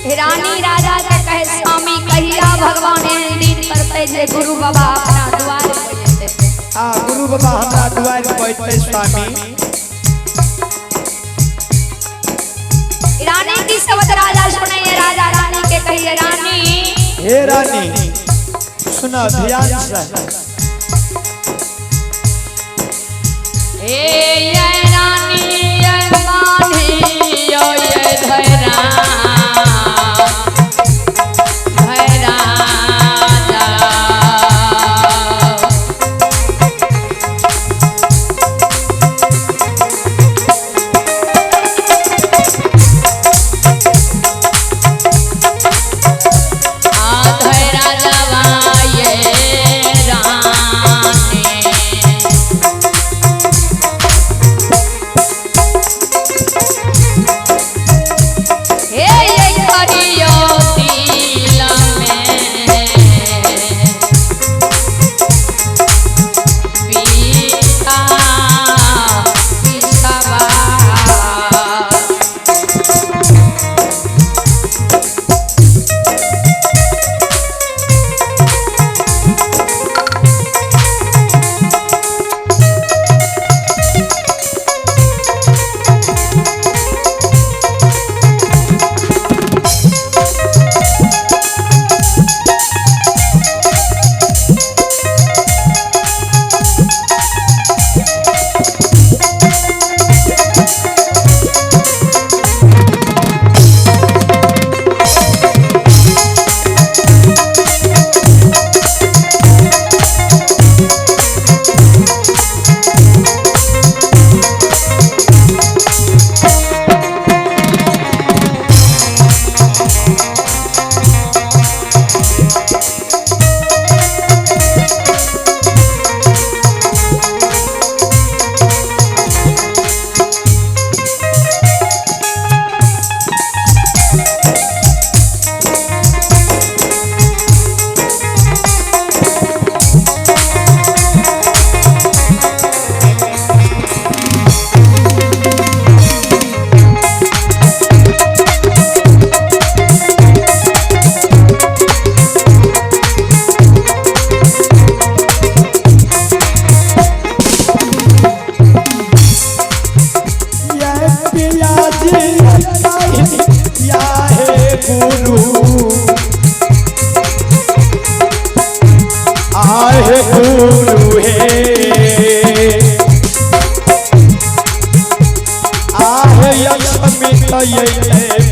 रानी राजा के कहे स्वामी कहिया भगवान लीन करते जे गुरु बाबा अपना द्वार बैठते। गुरु बाबा हमरा द्वार बैठते स्वामी। रानी की शब्द राजा सुनिए, राजा रानी के कहिए रानी हे रानी सुनो ध्यान से। हे रानी ये मानी यो ये धैरा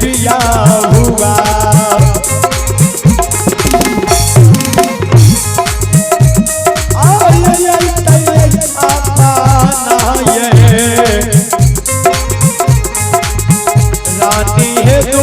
बिया हुआ रानी है तू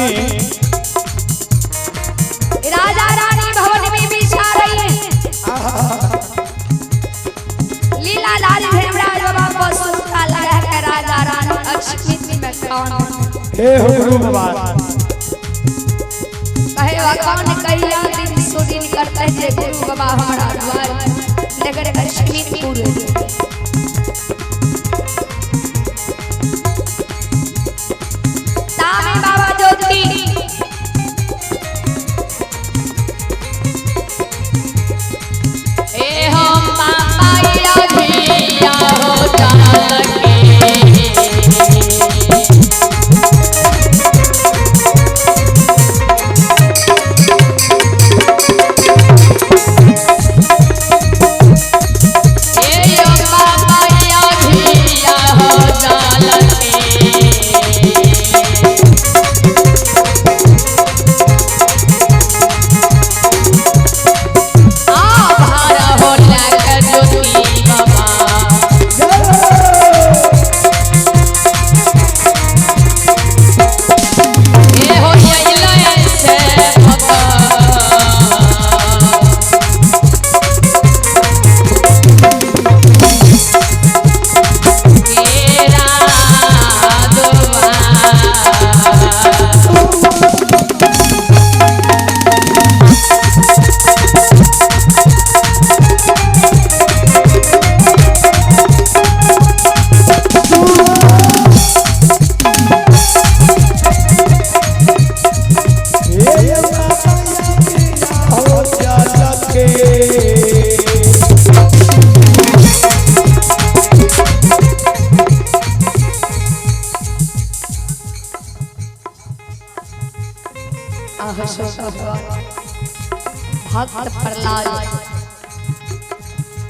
स्वामी राजा रानी भवन में बिछा रही है। लीला लाल धर्मराज बाबा को सुनता लगा के राजा रानी अक्षमित में कौन हे हो गुरु बाबा कहे भगवान कहिया दिन सुदिन करते जे गुरु बाबा हमारा द्वार नगर अक्षमित पूरे तामे बाबा ज्योति ए हम पापा या धिया हो जाके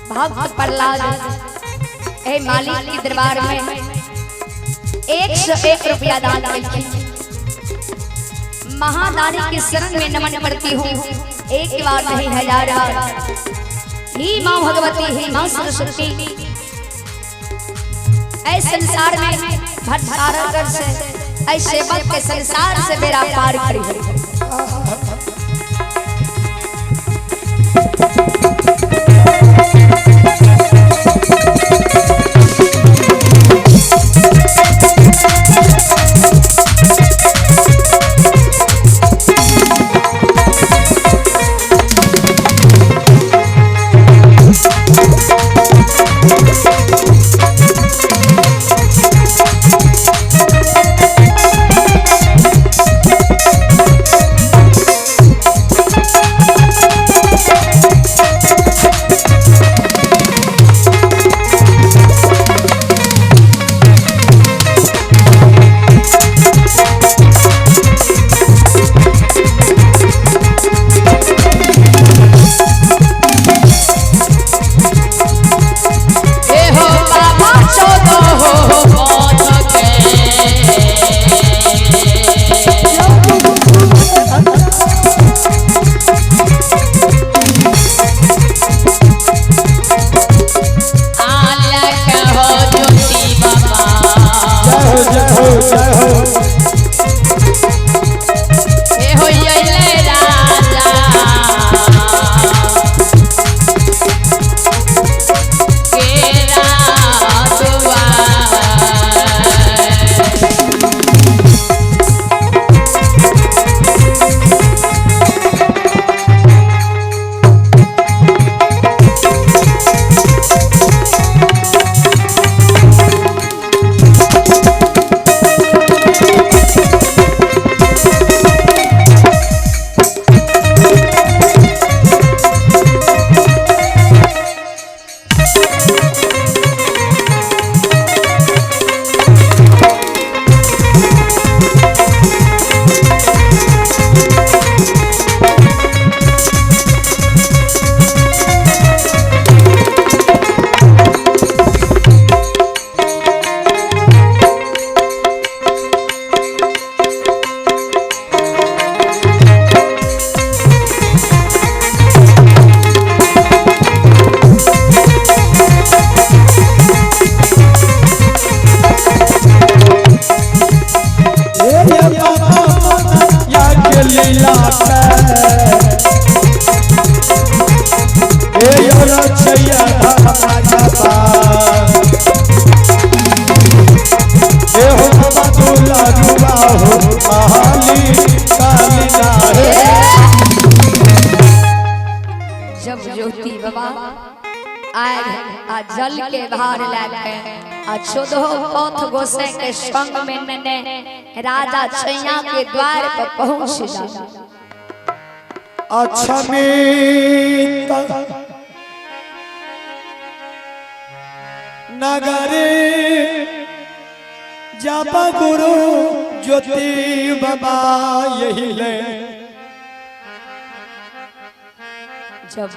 भक्त प्रहलाद ए मालिक के दरबार में 101 रुपया दान करके महादानी के शरण में नमन करती हूँ। एक बार नहीं 1000 बार। ही माँ भगवती ही माँ सरस्वती ऐसे संसार में भटकारा से ऐसे वक्त के संसार से मेरा पार करी है। लीला ए रचैया धमा जपा ए हो बाबा दुलारुआ हो महाली काली नारे। जब ज्योति बाबा आए आ जल के भार लाके आ 14 पथ गोसे के संग में मैंने राजा छैया के द्वार पर पहुंच जा। अच्छा में नगरे जापा गुरु ज्योति बाबा यही ले जब